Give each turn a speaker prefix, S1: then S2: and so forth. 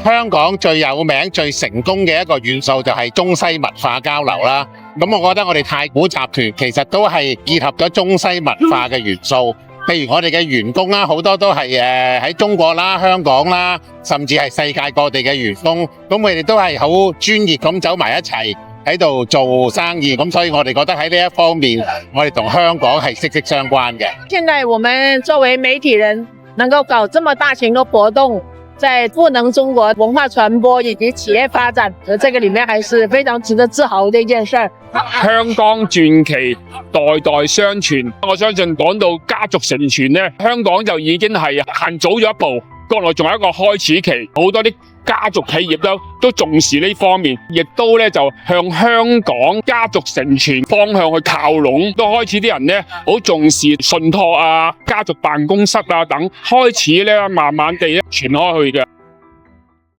S1: 香港最有名、最成功嘅一個元素就係中西文化交流啦。咁我覺得我哋太古集團其實都係結合咗中西文化嘅元素。譬如我哋嘅員工啦，好多都係喺中國啦、香港啦，甚至係世界各地嘅員工。咁佢哋都係好專業咁走埋一齊喺度做生意。咁所以我哋覺得喺呢一方面，我哋同香港係息息相關嘅。
S2: 現在我們作為媒體人，能夠搞這麼大型的活動，在賦能中國文化傳播以及企業發展，這個裏面還是非常值得自豪的一件事。
S3: 香港傳奇代代相傳，我相信講到家族承傳呢，香港就已經係行早咗一步。國內仲有一個開始期，好多啲家族企業都重視呢方面，亦都咧就向香港家族承傳方向去靠攏，都開始啲人咧好重視信託啊、家族辦公室啊等，開始咧慢慢地傳開去嘅。